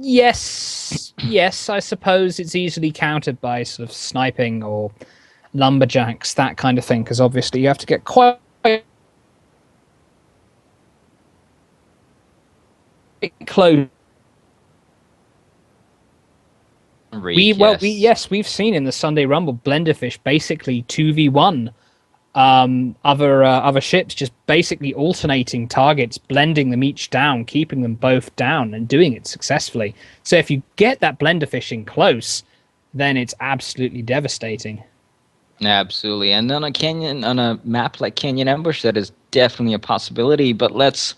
Yes, I suppose it's easily countered by sort of sniping or lumberjacks, that kind of thing, because obviously you have to get quite close. We've seen in the Sunday Rumble Blenderfish basically 2v1 other ships, just basically alternating targets, blending them each down, keeping them both down, and doing it successfully. So if you get that Blenderfish in close, then it's absolutely devastating. Absolutely, and on a map like Canyon Ambush, that is definitely a possibility. But let's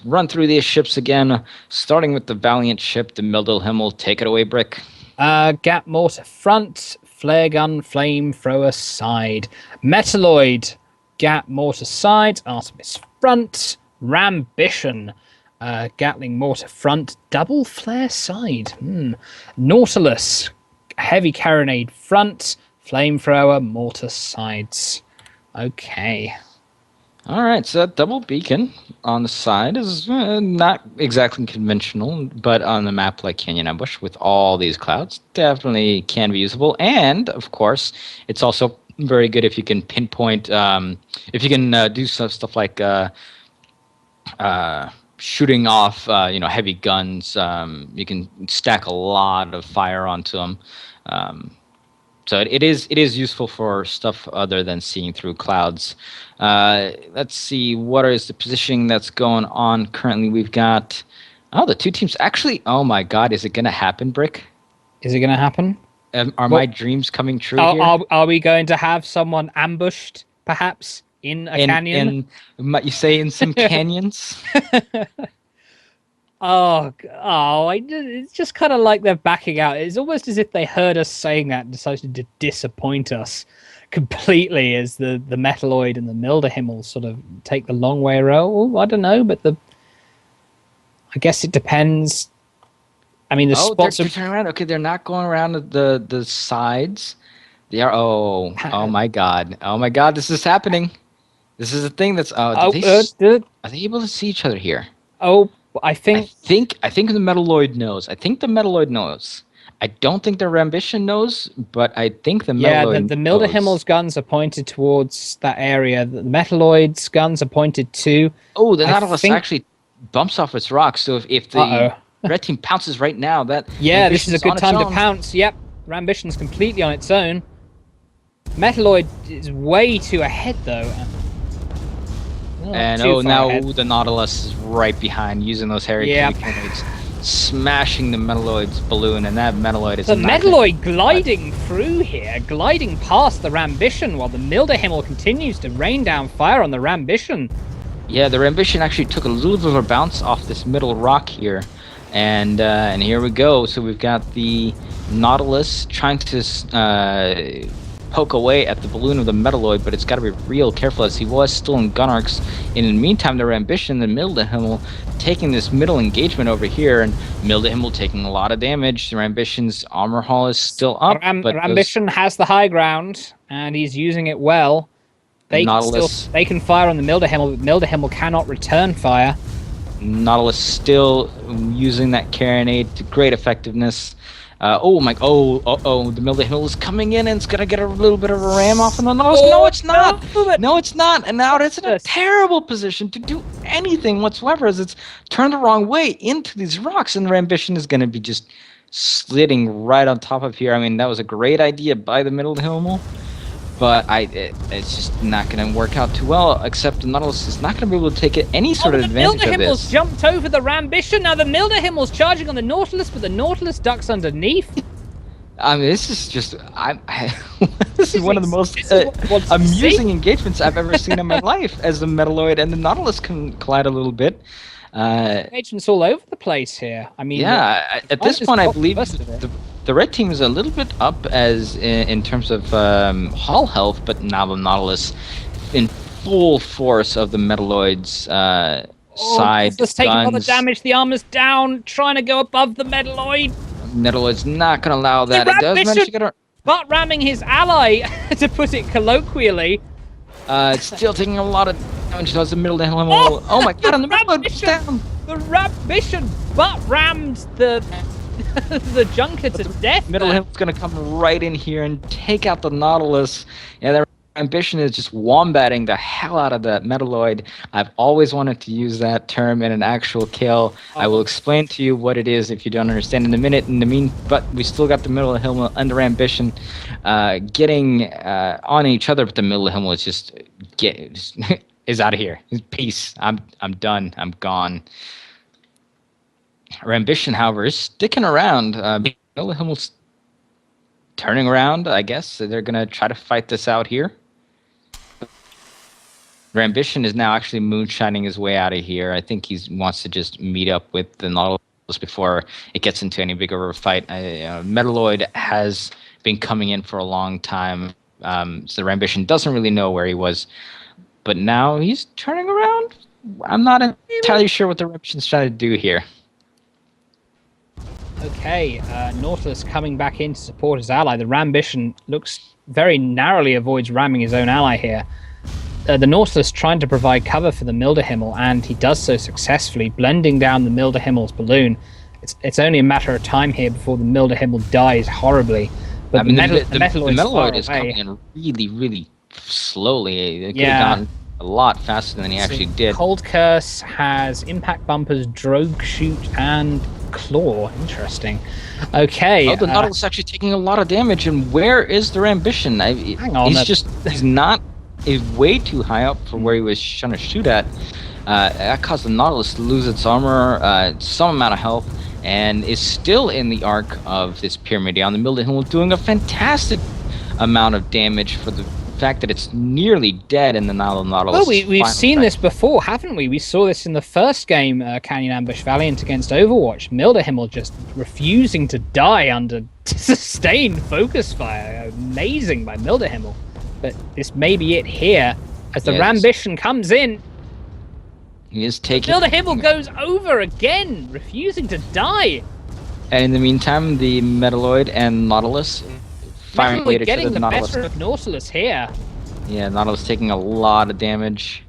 run through these ships again, starting with the Valiant ship, the Mildehimmel. Take it away, Brick. Gap mortar front, flare gun, flamethrower side, Metalloid, gap mortar side, Artemis front, Rambition, Gatling mortar front, double flare side, Nautilus, heavy carronade front, flamethrower mortar sides. Okay. All right, so that double beacon on the side is not exactly conventional, but on a map like Canyon Ambush with all these clouds, definitely can be usable. And, of course, it's also very good if you can pinpoint, if you can do stuff like shooting off, heavy guns. You can stack a lot of fire onto them. So it is useful for stuff other than seeing through clouds. Let's see, what is the positioning that's going on currently? We've got the two teams. Actually, oh my God, is it going to happen, Brick? Is it going to happen? My dreams coming true here? Are we going to have someone ambushed, perhaps, in a canyon? You say in some canyons? It's just kind of like they're backing out. It's almost as if they heard us saying that and decided to disappoint us completely as the Metalloid and the Mildehimmel sort of take the long way around. Oh, I don't know, but I guess it depends. I mean, the spots they're turning around. Okay, they're not going around the sides. They are. Oh my God. Oh my God, this is happening. This is a thing that's. Are they able to see each other here? Oh. I think the Metalloid knows. I don't think the Rambition knows, but I think the Metalloid the Mildehimmel's guns are pointed towards that area. The Metalloid's guns are pointed to. Oh, the Nautilus actually bumps off its rocks. So if the red team pounces right now, this is a good time to pounce. Yep, Rambition's completely on its own. Metalloid is way too ahead though. And now the Nautilus is right behind, using those hairy grenades, smashing the Metalloid's balloon, and that Metalloid is. The Metalloid gliding through here, gliding past the Rambition, while the Mildehimmel continues to rain down fire on the Rambition. Yeah, the Rambition actually took a little bit of a bounce off this middle rock here, and here we go. So we've got the Nautilus trying to poke away at the balloon of the Metalloid, but it's got to be real careful as he was still in gun arcs. And in the meantime, the Rambition, the Mildehimmel, taking this middle engagement over here, and Mildehimmel taking a lot of damage. The Rambition's armor hull is still up. But Rambition has the high ground, and he's using it well. They can fire on the Mildehimmel, but Mildehimmel cannot return fire. Nautilus still using that carronade to great effectiveness. The Mildehimmel is coming in and it's going to get a little bit of a ram off on the Nautilus. No, it's not. No, it's not. And now it's in a terrible position to do anything whatsoever as it's turned the wrong way into these rocks. And the Rambition is going to be just slitting right on top of here. I mean, that was a great idea by the Mildehimmel, but it's just not going to work out too well, except the Nautilus is not going to be able to take any sort of advantage of this. The Mildehimmel's jumped over the Rambition. Now the Mildehimmel's charging on the Nautilus, but the Nautilus ducks underneath. I mean, this is just... this is one of the most amusing engagements I've ever seen in my life, as the Metalloid and the Nautilus can collide a little bit. Engagements all over the place here. I mean... Yeah, at this point, I believe the red team is a little bit up as in terms of hull health, but now the Nautilus in full force of the Metalloid's side. Let's take another damage. The armor's down, trying to go above the Metalloid. Metalloid's not going to allow that. It does manage to get her... But ramming his ally, to put it colloquially. It's still taking a lot of damage. Does the Mildehimmel? Oh my God! And the Metalloid is down. The Rambition butt rammed the the Junker to death. Middle Himmel's going to come right in here and take out the Nautilus. Yeah, their ambition is just wombatting the hell out of the Metalloid. I've always wanted to use that term in an actual kill. I will explain to you what it is if you don't understand in a minute. But we still got the Middle Himmel under ambition getting on each other, but the Middle Himmel is just is out of here. Peace. I'm done. I'm gone. Our ambition, however, is sticking around. Middle Himmel's turning around, I guess. So they're going to try to fight this out here. Their ambition is now actually moonshining his way out of here. I think he wants to just meet up with the Nautilus before it gets into any bigger of a fight. Metalloid has been coming in for a long time, so their ambition doesn't really know where he was. But now he's turning around. I'm not entirely sure what the ambition's trying to do here. Okay, Nautilus coming back in to support his ally. The Rambition looks very narrowly avoids ramming his own ally here. The Nautilus trying to provide cover for the Mildehimmel, and he does so successfully, blending down the Mildehimmel's balloon. It's only a matter of time here before the Mildehimmel dies horribly. But I mean, the Metalloid is coming in really, really slowly. It could have gone a lot faster than he actually did. Cold Curse has Impact Bumpers, Drogue Shoot, and Claw. Interesting. Okay. Oh, the Nautilus is actually taking a lot of damage, and where is their ambition? Hang on. He's way too high up for where he was trying to shoot at. That caused the Nautilus to lose its armor, some amount of health, and is still in the arc of this pyramid on the Mildehimmel, doing a fantastic amount of damage for the fact that it's nearly dead in the Nautilus. Well, we've seen this before, haven't we? We saw this in the first game, Canyon Ambush Valiant against Overwatch. Mildehimmel just refusing to die under sustained focus fire. Amazing by Mildehimmel. But this may be it here, as the Rambition comes in. He is taking... Mildehimmel goes over again, refusing to die. And in the meantime, the Metalloid and Nautilus firing later to the Nautilus. Better of Nautilus here. Yeah, Nautilus taking a lot of damage.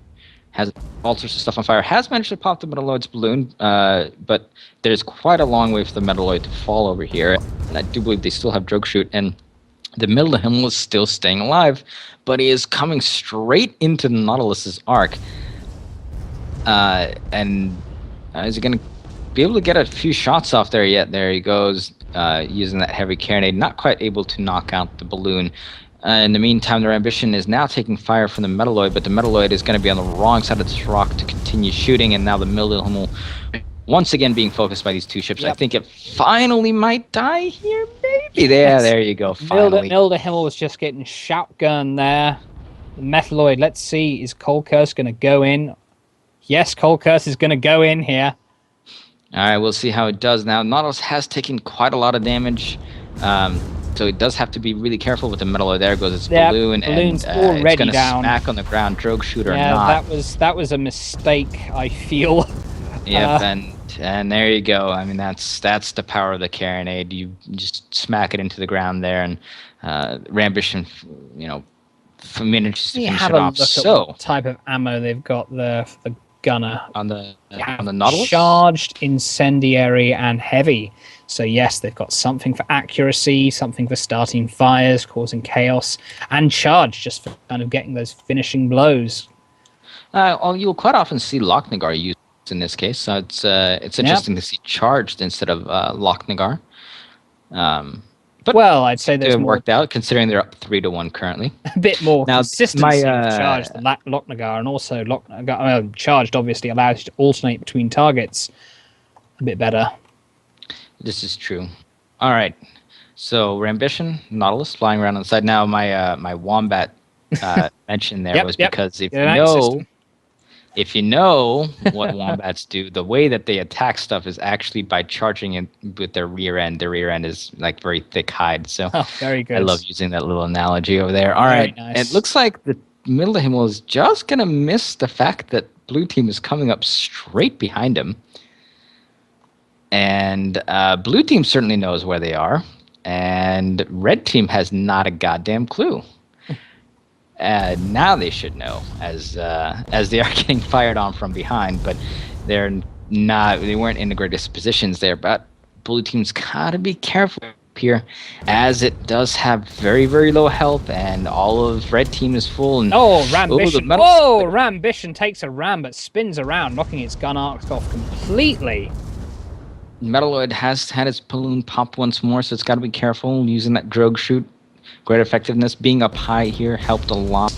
Has all sorts of stuff on fire. Has managed to pop the Metalloid's balloon, but there's quite a long way for the Metalloid to fall over here. And I do believe they still have Drogue Shoot, and the Mildehimmel is still staying alive, but he is coming straight into the Nautilus's arc. And is he going to be able to get a few shots off there yet? There he goes, using that heavy carronade, not quite able to knock out the balloon. In the meantime, their ambition is now taking fire from the Metalloid, but the Metalloid is going to be on the wrong side of this rock to continue shooting, and now the Mildehimmel once again being focused by these two ships. Yep. I think it finally might die here, maybe. There you go, finally. Mildehimmel was just getting shotgun there. The Metalloid, let's see, is Cold Curse going to go in? Yes, Cold Curse is going to go in here. All right, we'll see how it does now. Nautilus has taken quite a lot of damage, so it does have to be really careful with the Metalloid. There goes its balloon, balloon's and already it's going to down. smack on the ground, Drogue Shoot or not. That was a mistake, I feel. Yep, and there you go. I mean, that's the power of the carronade. You just smack it into the ground there, and Rambition, manages to finish it off. So, at what type of ammo they've got there for the gunner on the Nautilus, charged, incendiary, and heavy. So yes, they've got something for accuracy, something for starting fires, causing chaos, and charge, just for kind of getting those finishing blows. You'll quite often see Lochnagar used in this case, so it's interesting to see charged instead of Lochnagar. But I'd say there's more worked out considering they're up 3-1 currently. A bit more consistency of charge than Lochnagar, and also Lochnagar charged obviously allows you to alternate between targets a bit better. This is true. All right, so Rambition, Nautilus flying around on the side. Now my Wombat mention there was because if you know what wombats do, the way that they attack stuff is actually by charging it with their rear end. Their rear end is like very thick hide. So very good. I love using that little analogy over there. All right. Nice. It looks like the Mildehimmel is just going to miss the fact that blue team is coming up straight behind him. And blue team certainly knows where they are. And red team has not a goddamn clue. Now they should know as they are getting fired on from behind, but they weren't in the greatest positions there. But blue team's gotta be careful here, as it does have very, very low health, and all of red team is full. And oh, Rambition! Oh, Rambition takes a ram, but spins around, knocking its gun arcs off completely. Metalloid has had its balloon pop once more, so it's got to be careful using that drogue shoot. Great effectiveness. Being up high here helped a lot.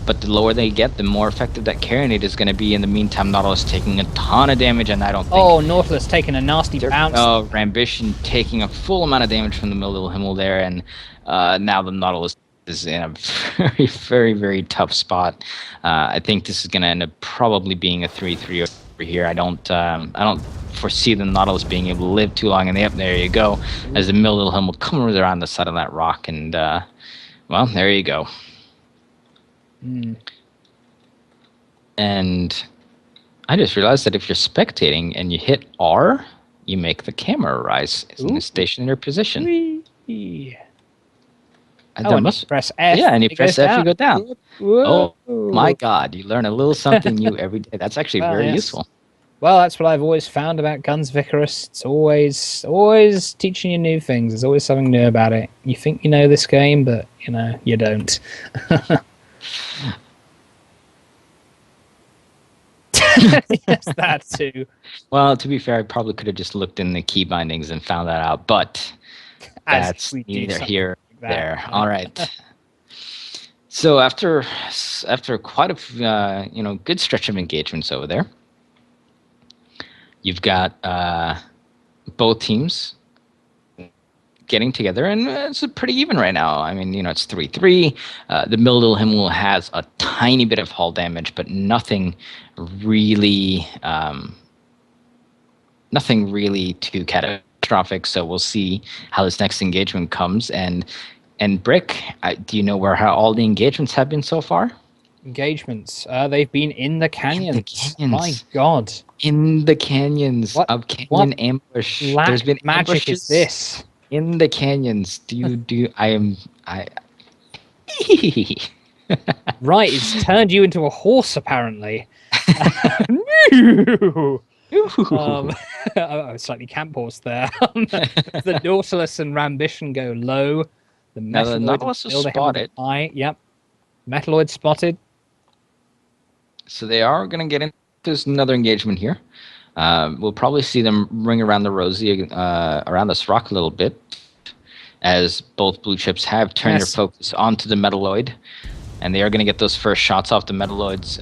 But the lower they get, the more effective that carronade is going to be. In the meantime, Nautilus taking a ton of damage, and I don't think... Oh, Nautilus taking a nasty bounce. Oh, Rambition taking a full amount of damage from the Middle Himmel there, and now the Nautilus is in a very, very, very tough spot. I think this is going to end up probably being a 3-3 over here. I don't foresee the Nautilus being able to live too long. And there you go, as the Middle Himmel comes around the side of that rock, and well, there you go. And I just realized that if you're spectating and you hit R, you make the camera rise in a stationary position. Whee. And you press F. Yeah, and you press F, you go down. Whoa. Oh my God, you learn a little something new every day. That's actually very useful. Well, that's what I've always found about Guns Vicarus. It's always teaching you new things. There's always something new about it. You think you know this game, but you don't. Yes, that too. Well, to be fair, I probably could have just looked in the key bindings and found that out, but that's neither here nor there. All right. So after quite a good stretch of engagements over there, you've got both teams getting together, and it's pretty even right now. I mean, it's 3-3. The Middle Himmel has a tiny bit of hull damage, but nothing really too catastrophic. So we'll see how this next engagement comes. And Brick, do you know how all the engagements have been so far? Engagements. They've been in the canyons. My God. In the canyons of Canyon Ambush. There's been magic ambushes is this? In the canyons. Right, it's turned you into a horse, apparently. I was slightly camp horse there. The Nautilus and Rambition go low. The Nautilus is spotted. High. Yep. Metalloid spotted. So they are going to get into another engagement here. We'll probably see them ring around the rosy, around this rock a little bit, as both blue chips have turned their focus onto the Metalloid, and they are going to get those first shots off the Metalloid's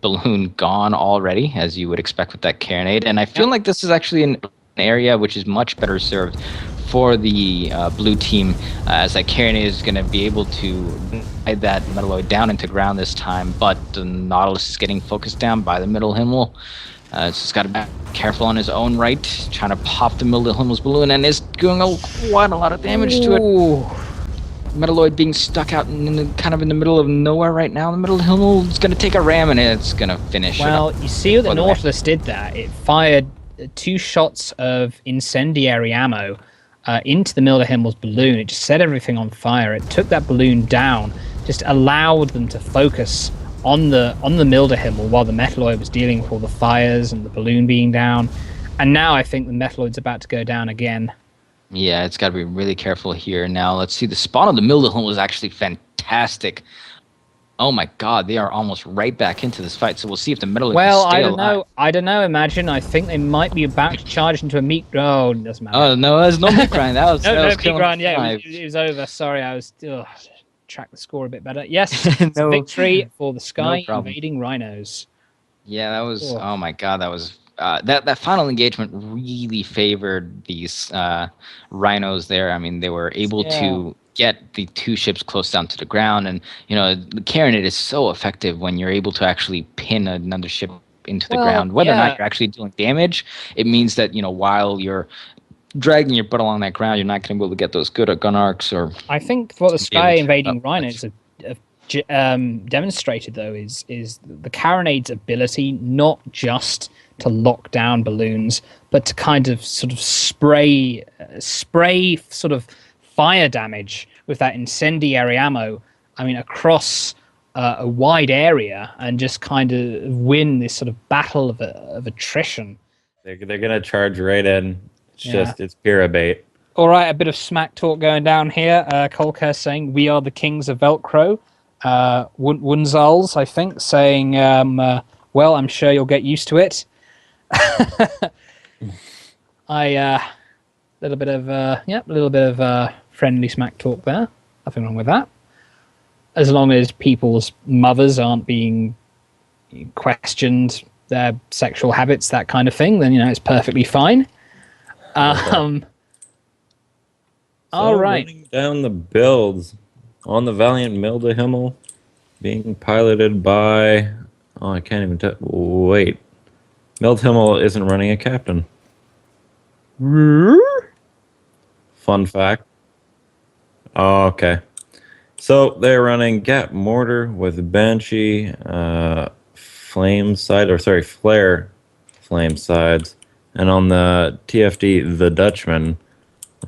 balloon gone already, as you would expect with that carronade. And I feel like this is actually an area which is much better served for the blue team, as that carronade is going to be able to hide that Metalloid down into ground this time, but the Nautilus is getting focused down by the Middle Himmel. It's just got to be careful on his own right, trying to pop the Middle Himmel's balloon, and is doing quite a lot of damage to it. Metalloid being stuck out in the middle of nowhere right now. The Middle Himmel is going to take a ram, and it's going to finish. Well, you see what the Nautilus did there? It fired 2 shots of incendiary ammo into the Middle Himmel's balloon. It just set everything on fire. It took that balloon down, just allowed them to focus on the Milder Himmel while the Metalloid was dealing with all the fires and the balloon being down. And now I think the Metalloid's about to go down again. Yeah, it's got to be really careful here. Now, let's see. The spawn of the Milder Himmel is actually fantastic. Oh my God, they are almost right back into this fight. So we'll see if the Metalloid can stay alive. I don't know. Imagine. I think they might be about to charge into a meat. Oh, it doesn't matter. Oh no, there's no meat grind. That was no meat grind. Yeah, it was over. Sorry, I was track the score a bit better. Yes, victory for the Sky Invading Rhinos. Yeah, that was. Oh my God, that was. That final engagement really favored these Rhinos there. I mean, they were able to get the 2 ships close down to the ground, and the carronade is so effective when you're able to actually pin another ship into the ground. Whether or not you're actually doing damage, it means that while you're dragging your butt along that ground, you're not going to be able to get those good gun arcs. Or I think what the Sky Invading Rhinos have demonstrated, though, is the carronade's ability not just to lock down balloons, but to kind of sort of spray sort of fire damage with that incendiary ammo. I mean, across a wide area, and just kind of win this sort of battle of attrition. They're gonna charge right in. Yeah. it's pure bait. All right, a bit of smack talk going down here. Kolker saying, we are the kings of Velcro. Wunzals, I think, saying, well, I'm sure you'll get used to it. Little bit of, a little bit of friendly smack talk there. Nothing wrong with that. As long as people's mothers aren't being questioned, their sexual habits, that kind of thing, then, it's perfectly fine. All right. Running down the builds on the Valiant Milda Himmel, being piloted by. Oh, I can't even tell. Wait. Mild Himmel isn't running a captain. Fun fact. Oh, okay. So they're running Gap Mortar with Banshee, Flame side, or sorry, Flare Flame sides. And on the TFD, the Dutchman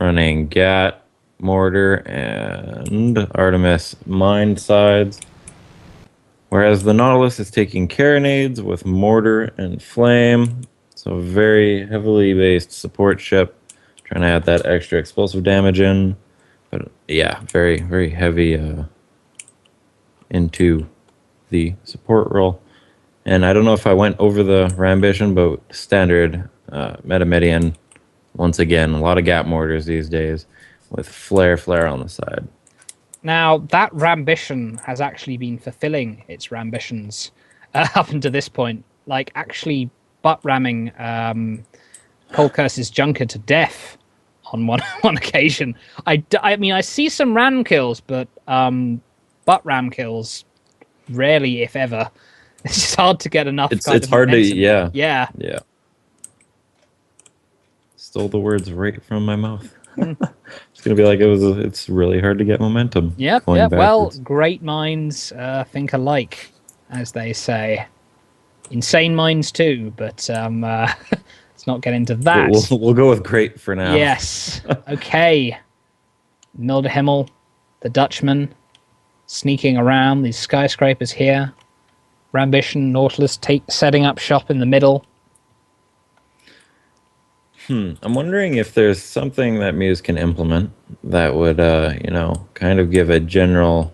running Gat, Mortar, and Artemis Mine sides. Whereas the Nautilus is taking Carronades with Mortar and Flame. So very heavily based support ship. Trying to add that extra explosive damage in. But yeah, very, very heavy into the support role. And I don't know if I went over the Rambition, but standard Metamedian, once again, a lot of gap mortars these days with flare on the side. Now, that Rambition has actually been fulfilling its Rambitions up until this point. Like, actually butt ramming Cold Curse's Junker to death on one occasion. I mean, I see some ram kills, but butt ram kills rarely, if ever. It's just hard to get enough. It's hard momentum. yeah. Stole the words right from my mouth. It's gonna be like it's really hard to get momentum. Yep. Well, great minds think alike, as they say. Insane minds too, but let's not get into that. We'll go with great for now. Yes. Okay. Milda Himmel, the Dutchman, sneaking around these skyscrapers here. Rambition, Nautilus setting up shop in the middle. I'm wondering if there's something that Muse can implement that would, kind of give a general,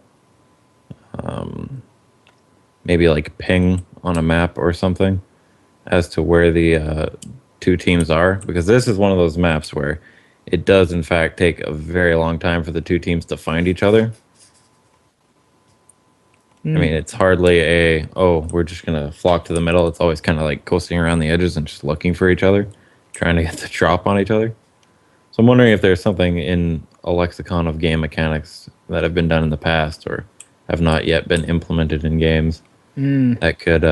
maybe like ping on a map or something as to where the two teams are. Because this is one of those maps where it does, in fact, take a very long time for the two teams to find each other. I mean, it's hardly we're just going to flock to the middle. It's always kind of like coasting around the edges and just looking for each other, trying to get the drop on each other. So I'm wondering if there's something in a lexicon of game mechanics that have been done in the past or have not yet been implemented in games that could,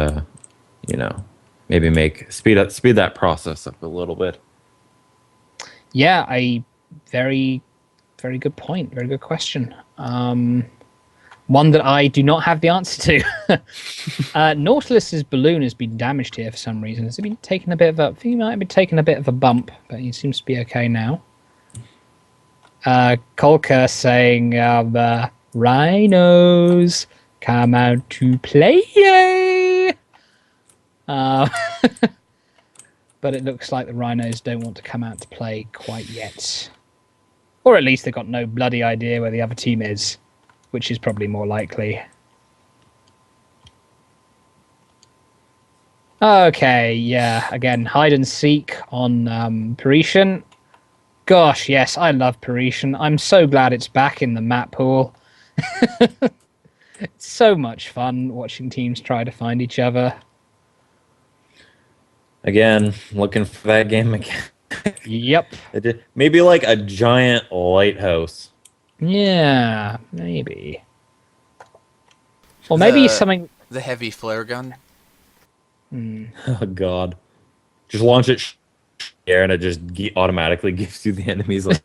maybe speed that process up a little bit. Yeah, very, very good point. Very good question. One that I do not have the answer to. Nautilus's balloon has been damaged here for some reason. Has it been taking a bit of a? I think he might have been taking a bit of a bump, but he seems to be okay now. Kolka saying, "Rhinos come out to play." But it looks like the Rhinos don't want to come out to play quite yet, or at least they've got no bloody idea where the other team is, which is probably more likely. Okay, yeah, again, hide and seek on Parisian. Gosh, yes, I love Parisian. I'm so glad it's back in the map pool. It's so much fun watching teams try to find each other. Again, looking for that game again. Yep. Maybe like a giant lighthouse. Yeah, maybe. Or maybe something... The heavy flare gun. Oh, God. Just launch it air and it just automatically gives you the enemies. Like...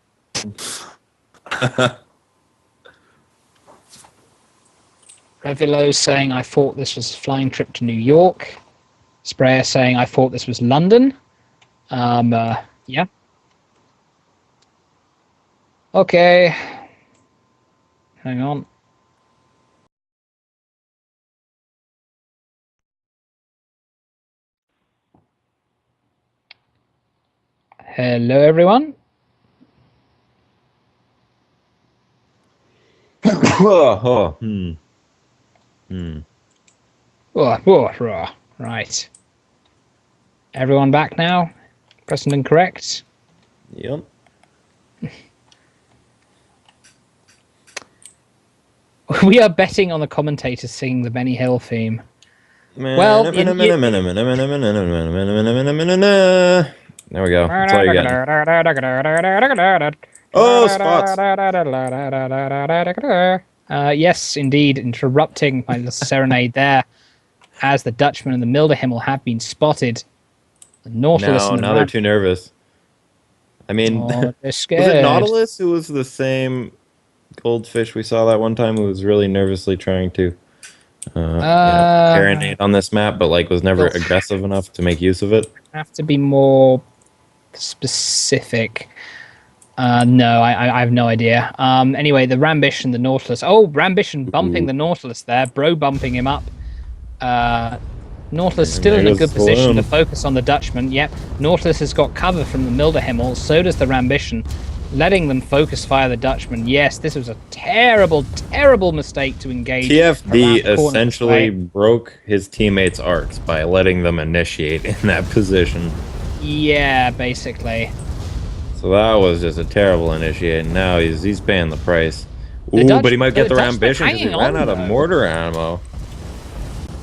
Revilo saying, I thought this was a flying trip to New York. Sprayer saying, I thought this was London. Yeah. Okay. Hang on. Hello, everyone. Oh, Right. Everyone back now? Present and correct? Yep. We are betting on the commentators singing the Benny Hill theme. Well, There we go. That's all you got. Oh, spots. Yes, indeed, interrupting my little serenade there, as the Dutchman and the Milderhimmel have been spotted. The Nautilus and the Now they're too nervous. I mean, they're was scared. it Nautilus who was the same goldfish we saw that one time who was really nervously trying to marinate on this map, but like was never aggressive enough to make use of it? Have to be more specific. No, I have no idea. Anyway, the Rambish and the Nautilus. Oh, Rambition bumping the Nautilus there. Bro bumping him up. Nautilus still in a good position to focus on the Dutchman. Yep, Nautilus has got cover from the Milderhimmel. So does the Rambition, letting them focus fire the Dutchman. Yes, this was a terrible, terrible mistake to engage. TFD essentially broke his teammates' arcs by letting them initiate in that position. Yeah, basically. So that was just a terrible initiate. Now he's paying the price. Ooh, but he might get the Rambition because he ran out of mortar ammo.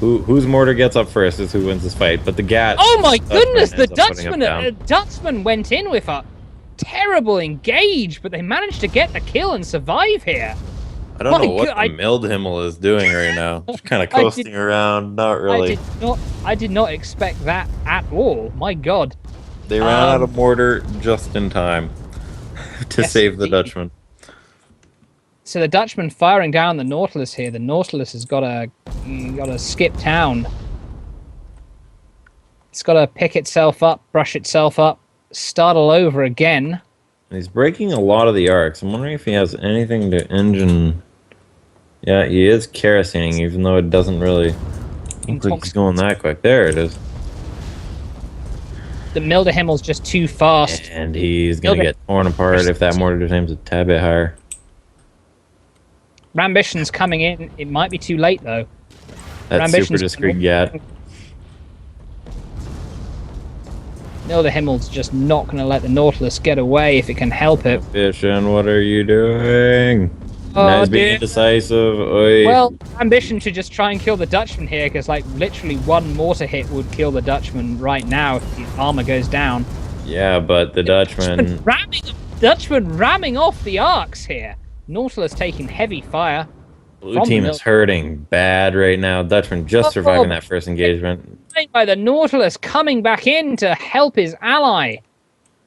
Whose mortar gets up first is who wins this fight. But the Gat. Oh my goodness! The Dutchman went in with a terrible engage, but they managed to get the kill and survive here. I don't know what the Milderhimmel is doing right now. Just kind of coasting around. Not really. I did not expect that at all. My God. They ran out of mortar just in time to save the Dutchman. So the Dutchman firing down the Nautilus here. The Nautilus has got to skip town. It's got to pick itself up, brush itself up, start all over again. He's breaking a lot of the arcs. I'm wondering if he has anything to engine. Yeah, he is kerosening, even though it doesn't really look like he's going that quick. There it is. The Milderhimmel's just too fast. And he's going to get torn apart if that mortar time's a tad bit higher. Rambition's coming in. It might be too late, though. That's super discreet Gat. Milderhimmel's just not going to let the Nautilus get away if it can help it. Ambition, what are you doing? Now he's being indecisive. Oy. Well, Ambition should just try and kill the Dutchman here, because like literally one mortar hit would kill the Dutchman right now if his armor goes down. Yeah, but the Dutchman ramming off the arcs here. Nautilus taking heavy fire. Blue team is hurting bad right now. Dutchman just surviving that first engagement. By the Nautilus coming back in to help his ally,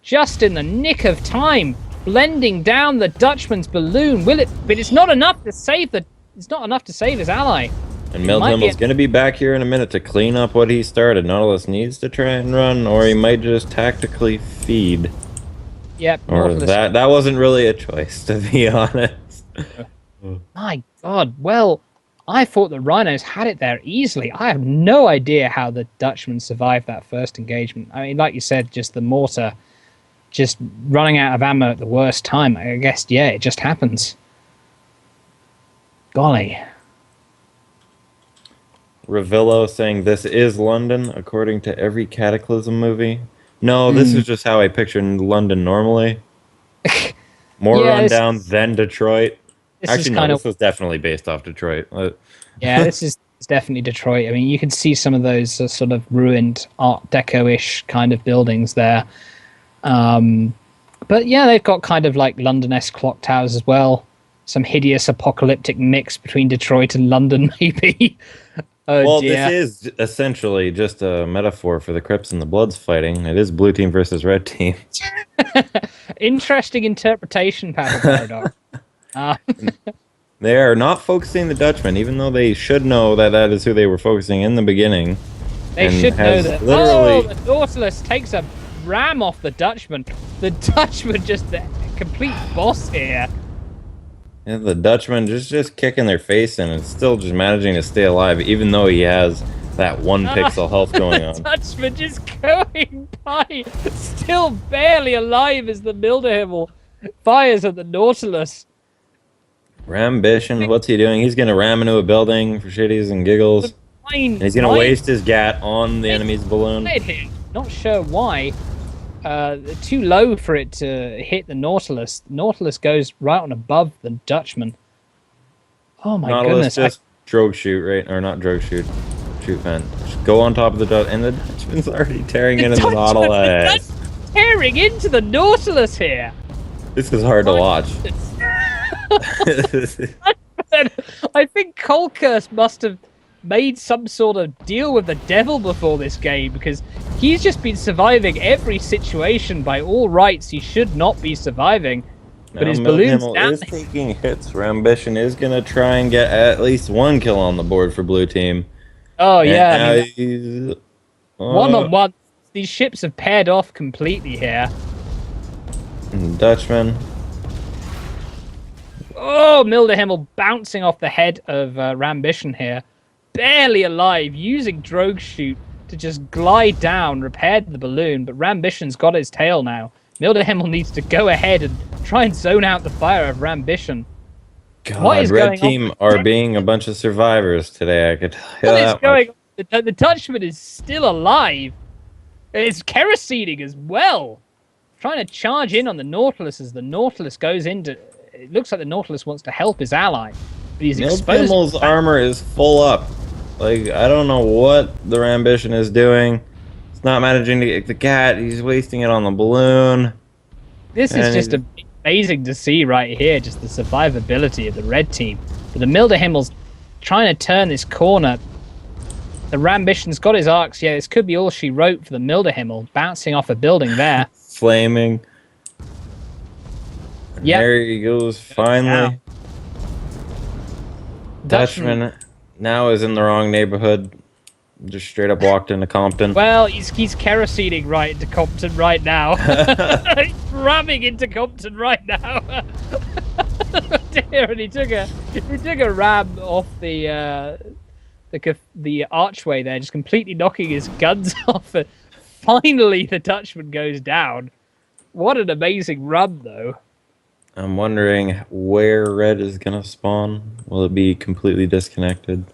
just in the nick of time. Blending down the Dutchman's balloon. Will it? But it's not enough to save the. It's not enough to save his ally. And Milderhimmel's going to be back here in a minute to clean up what he started. Nautilus needs to try and run, or he might just tactically feed. Yep. Or that wasn't really a choice, to be honest. My God. Well, I thought the Rhinos had it there easily. I have no idea how the Dutchman survived that first engagement. I mean, like you said, just the mortar. Just running out of ammo at the worst time. I guess, yeah, it just happens. Golly. Ravillo saying this is London, according to every Cataclysm movie. No, this is just how I picture London normally. More rundown than Detroit. Actually, no, this was definitely based off Detroit. Yeah, this is definitely Detroit. I mean, you can see some of those sort of ruined Art Deco-ish kind of buildings there. But yeah, they've got kind of like London-esque clock towers as well. Some hideous apocalyptic mix between Detroit and London, maybe. Well, this is essentially just a metaphor for the Crips and the Bloods fighting. It is blue team versus red team. Interesting interpretation, Paradox. They are not focusing the Dutchman, even though they should know that that is who they were focusing in the beginning. They should know that. Oh, the Nautilus takes a ram off the Dutchman. The Dutchman just the complete boss here. Yeah, the Dutchman just kicking their face in and still just managing to stay alive, even though he has That 1 pixel health going on. Dutchman just going by, still barely alive as the Mildehimmel fires at the Nautilus. Rambition, what's he doing? He's gonna ram into a building for shitties and giggles. And he's gonna waste his gat on the enemy's balloon. Not sure why. Too low for it to hit the Nautilus. The Nautilus goes right on above the Dutchman. Oh my Nautilus goodness. Just drogue shoot, right? Or not drogue shoot. Shoot vent. Just go on top of the Dutch, and the Dutchman's already tearing into the Nautilus. Tearing into the Nautilus here. This is hard to watch. I think Colcurse must have made some sort of deal with the devil before this game, because he's just been surviving every situation by all rights he should not be surviving. But his balloon's down. is taking hits. Rambition is gonna try and get at least 1 kill on the board for blue team. Oh yeah, I mean, one-on-one. These ships have paired off completely here. Dutchman. Oh, Mildehimmel bouncing off the head of Rambition here. Barely alive, using drogue shoot to just glide down, repaired the balloon, but Rambition's got his tail now. Mildehimmel needs to go ahead and try and zone out the fire of Rambition. God, what is Red Team are being a bunch of survivors today, I could tell you that going on? The Dutchman is still alive. It's kerosening as well. Trying to charge in on the Nautilus as the Nautilus goes into... It looks like the Nautilus wants to help his ally. But he's exposed. Mildehimel's armor is full up. Like, I don't know what the Rambition is doing. He's not managing to get the cat. He's wasting it on the balloon. This is just amazing to see right here, just the survivability of the red team. But the Mildehimmel's trying to turn this corner. The Rambition's got his arcs. Yeah, this could be all she wrote for the Mildehimmel, bouncing off a building there. Flaming. Yeah. There he goes, finally. Dutchman now is in the wrong neighborhood. Just straight up walked into Compton. Well, he's kerosening right into Compton right now. He's ramming into Compton right now. Dear, and he took a ram off the archway there, just completely knocking his guns off. And finally, the Dutchman goes down. What an amazing run, though. I'm wondering where red is going to spawn. Will it be completely disconnected?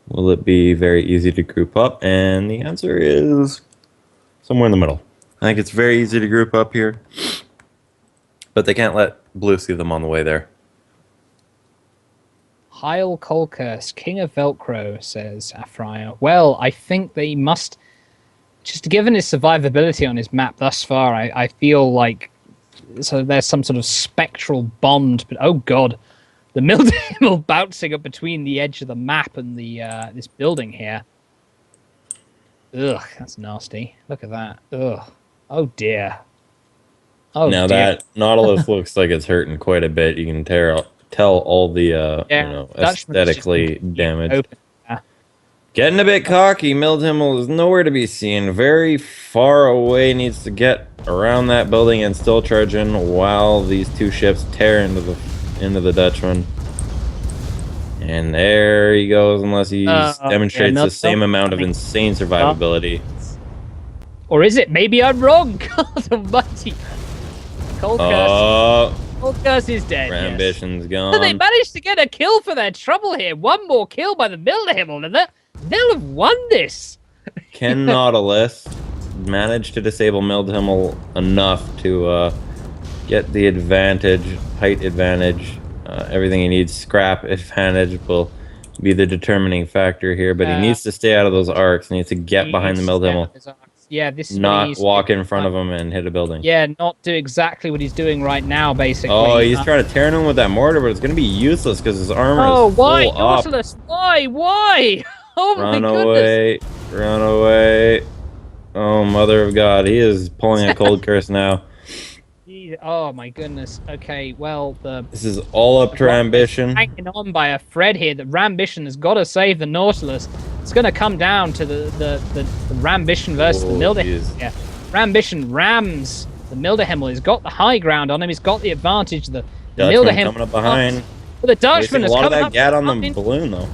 Will it be very easy to group up? And the answer is somewhere in the middle. I think it's very easy to group up here. But they can't let blue see them on the way there. Heil Colcurse, King of Velcro, says Afraya. Well, I think they must... Just given his survivability on his map thus far, I feel like... So there's some sort of spectral bond, but oh god, the Mildehimmel bouncing up between the edge of the map and the this building here. Ugh, that's nasty. Look at that. Ugh. Oh dear. Oh now dear. That Nautilus looks like it's hurting quite a bit. You can tell all the aesthetically damaged. Getting a bit cocky. Mildehimmel is nowhere to be seen. Very far away. Needs to get around that building and still charge in while these two ships tear into the Dutchman. And there he goes, unless he demonstrates the same amount of insane survivability. Or is it? Maybe I'm wrong. God almighty. Colcurse is dead. Rambition's gone. But they managed to get a kill for their trouble here. One more kill by the Mildehimmel, and they'll have won this. Can Nautilus manage to disable Mildehimmel enough to get the advantage, height advantage, everything he needs? Scrap advantage will be the determining factor here, but he needs to stay out of those arcs. He needs to get behind the Mildehimmel. Yeah, this is not walk in front of him and hit a building. Yeah, not do exactly what he's doing right now, basically. Oh, he's trying to tear him with that mortar, but it's going to be useless because his armor is why, full up. Nautilus? Why? Oh my goodness. Run away. Oh, mother of God. He is pulling a cold curse now. Oh my goodness. Okay, well, this is all up to Rambition. Hanging on by a thread here. The Rambition has got to save the Nautilus. It's going to come down to the Rambition versus the Mildehimmel. Yeah. Rambition rams the Mildehimmel. He's got the high ground on him. He's got the advantage. The Mildehimmel coming up behind. But the Dutchman is a lot coming of that up gat on the balloon, though.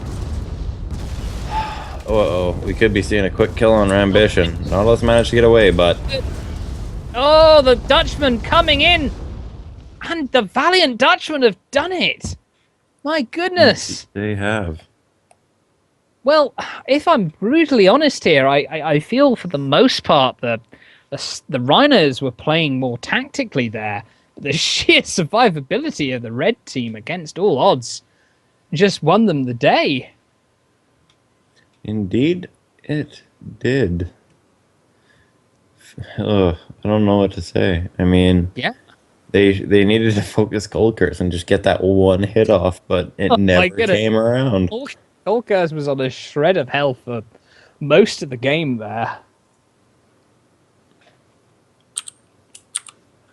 Uh-oh, we could be seeing a quick kill on Rambition. Nautilus managed to get away, but... Oh, the Dutchman coming in! And the Valiant Dutchman have done it! My goodness! They have. Well, if I'm brutally honest here, I feel for the most part that the Rhinos were playing more tactically there. The sheer survivability of the red team against all odds just won them the day. Indeed, it did. Ugh, I don't know what to say. I mean, Yeah. they needed to focus Golkers and just get that one hit off, but it never came around. Golkers was on a shred of health for most of the game there.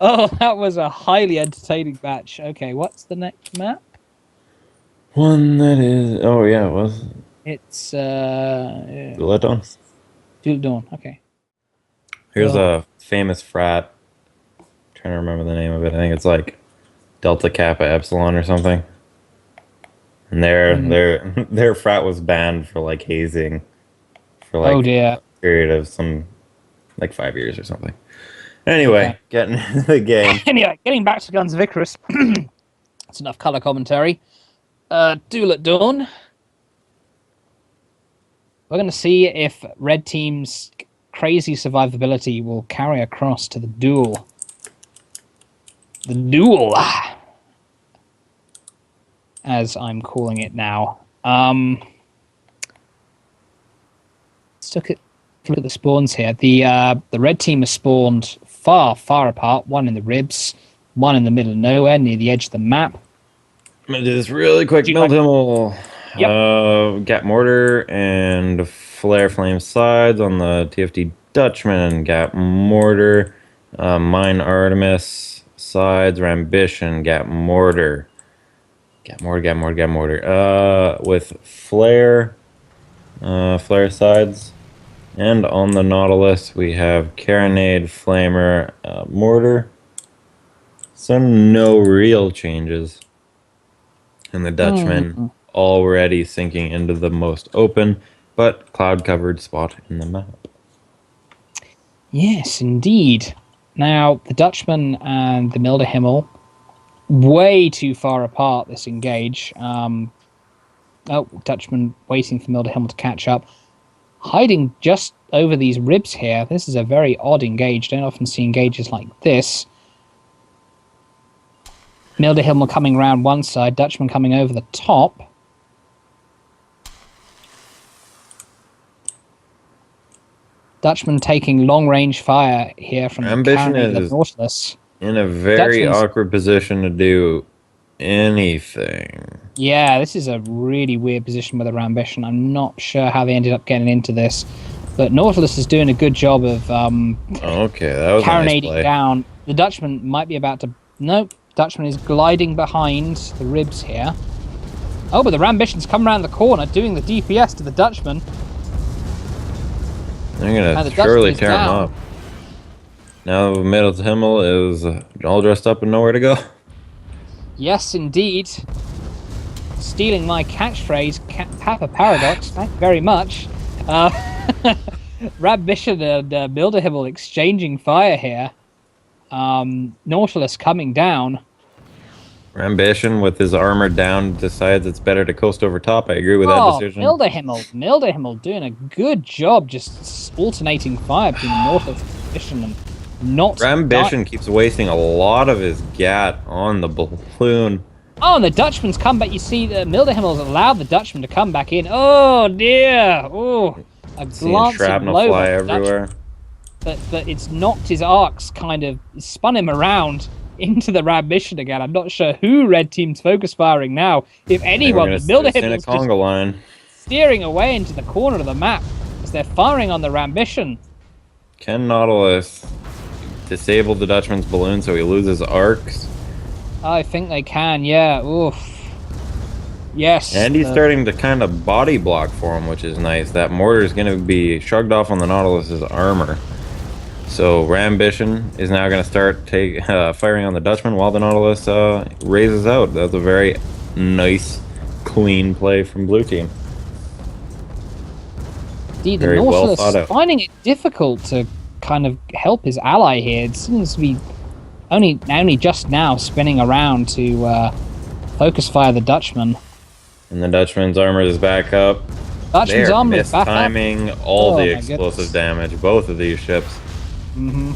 Oh, that was a highly entertaining match. Okay, what's the next map? One that is... Oh, yeah, it was... It's Letdown? Dual Dawn, okay. Here's a famous frat. Trying to remember the name of it. I think it's like Delta Kappa Epsilon or something. And their frat was banned for like hazing for like a period of some like 5 years or something. Anyway, getting into the game. Anyway, getting back to Guns of Icarus. That's enough color commentary. Duel at Dawn. We're going to see if red team's crazy survivability will carry across to the duel. The duel, as I'm calling it now. Let's look at the spawns here. The red team has spawned far apart. One in the ribs, one in the middle of nowhere near the edge of the map. I'm gonna do this really quick. Mild Himmel. Yep. Gap mortar and flare flame sides on the TFD Dutchman. Gap mortar, mine Artemis sides. Rambition. Gap mortar. Gap mortar. With flare sides. And on the Nautilus we have carronade, flamer, mortar. So no real changes. And the Dutchman already sinking into the most open but cloud-covered spot in the map. Yes, indeed. Now, the Dutchman and the Milder Himmel, way too far apart, this engage. Dutchman waiting for Milder Himmel to catch up. Hiding just over these ribs here. This is a very odd engage. Don't often see engages like this. Milder Himmel coming around one side, Dutchman coming over the top. Dutchman taking long-range fire here from Ambition the is Nautilus. In a very awkward position to do anything. Yeah, this is a really weird position with a Rambition. I'm not sure how they ended up getting into this, but Nautilus is doing a good job of carronading down. The Dutchman might be about to... Nope. Dutchman is gliding behind the ribs here. Oh, but the Rambition's come around the corner, doing the DPS to the Dutchman. They're going to surely tear him up. Now Middle Himmel is all dressed up and nowhere to go. Yes, indeed. Stealing my catchphrase, Kappa Paradox. Thank you very much. Rambition and Milder Himmel exchanging fire here. Nautilus coming down. Rambition with his armor down decides it's better to coast over top. I agree with that decision. Milder Himmel doing a good job just alternating fire between Nautilus and Rambition and not... Rambition keeps wasting a lot of his gat on the balloon. Oh, and the Dutchman's come back. You see, the Milder Himmel's allowed the Dutchman to come back in. Oh, dear. Oh, a glancing shrapnel blow fly everywhere. But it's knocked his arcs, kind of spun him around into the Rambition again. I'm not sure who Red Team's focus firing now. If anyone, the Milder Himmel's just line. steering away into the corner of the map as they're firing on the Rambition. Can Nautilus disable the Dutchman's balloon so he loses arcs? I think they can, yeah. Oof. Yes. And he's starting to kind of body block for him, which is nice. That mortar is going to be shrugged off on the Nautilus's armor. So Rambition is now going to start firing on the Dutchman while the Nautilus raises out. That's a very nice, clean play from Blue Team. The Very well Nautilus thought out. finding it difficult to kind of help his ally here. It seems to be only just now spinning around to focus fire the Dutchman. And the Dutchman's armor is back up. Dutchman's They're armor is back up. mistiming all Oh, the my explosive goodness. damage, both of these ships. Mm-hmm.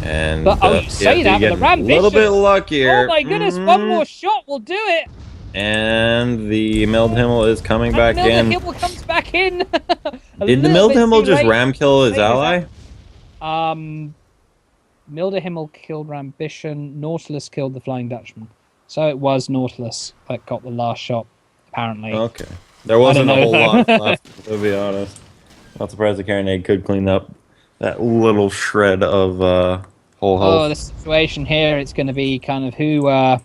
And But you say TFD that, but the getting Ram a little Bishop- bit luckier. Oh my goodness, one more shot will do it. And the Mildhimmel is coming And back Milner in. Himmel comes back in. A Did the little bit Mildhimmel too just late. ram kill his Late as ally? Milder Himmel killed Rambition. Nautilus killed the Flying Dutchman. So it was Nautilus that got the last shot, apparently. Okay. There wasn't a know. whole lot left, to be honest. Not surprised the Carronade could clean up that little shred of whole health. Oh, the situation here, it's going to be kind of who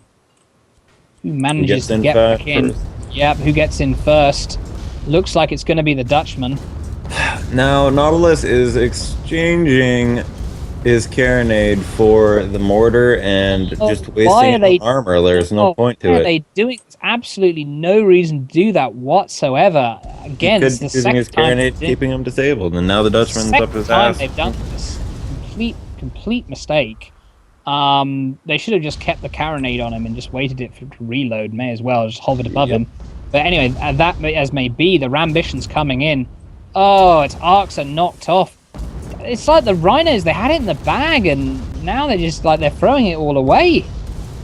manages gets to in get first? back in. Yep, who gets in first. Looks like it's going to be the Dutchman. Now, Nautilus is exchanging his Carronade for the mortar and just why are wasting they- armor. There's no point to Why are it. they doing? There's absolutely no reason to do that whatsoever. Again, He it's could the be using his second time Carronade, keeping him disabled, and now the Dutchman's up his time ass. they've done this. Complete mistake. They should have just kept the carronade on him and just waited it to reload. May as well just hovered above him. But anyway, that as may be, the Rambition's coming in. Oh, its arcs are knocked off. It's like the Rhinos, they had it in the bag, and now they're just like they're throwing it all away.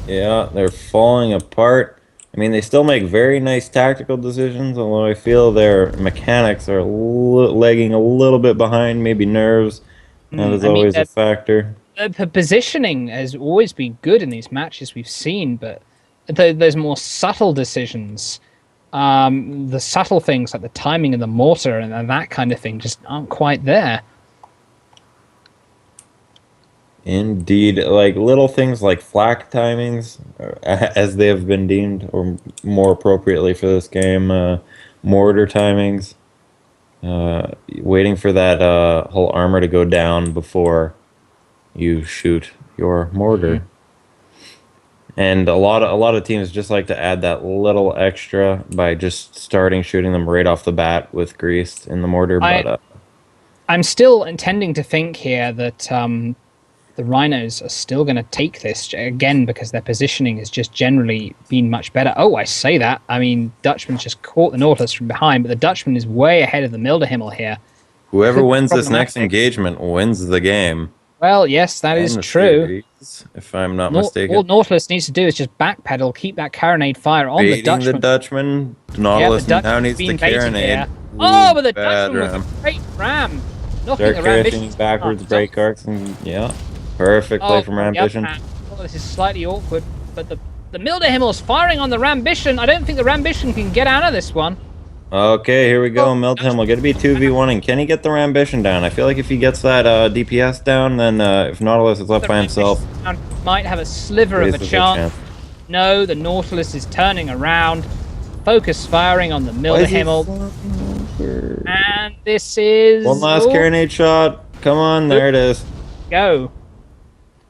Yeah, they're falling apart. I mean, they still make very nice tactical decisions, although I feel their mechanics are lagging a little bit behind, maybe nerves. That is always a factor. The positioning has always been good in these matches we've seen, but those more subtle decisions, the subtle things like the timing of the mortar and that kind of thing just aren't quite there. Indeed, like little things like flak timings, as they have been deemed, or more appropriately for this game, mortar timings, waiting for that whole armor to go down before you shoot your mortar. And a lot of teams just like to add that little extra by just starting shooting them right off the bat with grease in the mortar. But I'm still intending to think here that the Rhinos are still going to take this, again, because their positioning has just generally been much better. Oh, I say that. I mean, Dutchman's just caught the Nautilus from behind, but the Dutchman is way ahead of the Milderhimmel here. Whoever wins this next engagement wins the game. Well, yes, that is true. Series, if I'm not mistaken. All Nautilus needs to do is just backpedal, keep that carronade fire on the Dutchman. Nautilus now needs the carronade. Oh, but the Dutchman was a great ram. Knocking the Rambition backwards, break arcs, and yeah. Perfect play from Rambition. Oh, this is slightly awkward, but the Milderhimmel's firing on the Rambition. I don't think the Rambition can get out of this one. Okay, here we go. Milderhimmel going to be 2v1, and can he get the Rambition down? I feel like if he gets that DPS down, then if Nautilus is left by himself, might have a sliver of a chance. No, the Nautilus is turning around, focus firing on the Milderhimmel, and this is one last carronade shot. Come on, there it is. Go.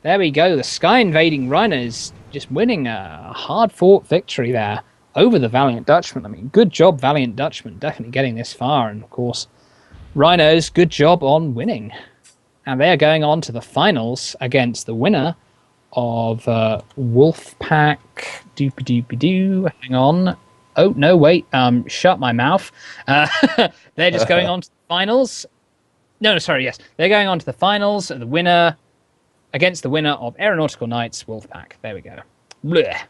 There we go. The Sky Invading Rhinos just winning a hard-fought victory there over the Valiant Dutchman. I mean, good job, Valiant Dutchman, definitely getting this far. And, of course, Rhinos, good job on winning. And they are going on to the finals against the winner of Wolfpack. Doopy-doopy-doo. Hang on. Oh, no, wait. Shut my mouth. They're just going on to the finals. No, sorry, yes. They're going on to the finals. The winner... against the winner of Aeronautical Knights Wolfpack. There we go. Blech.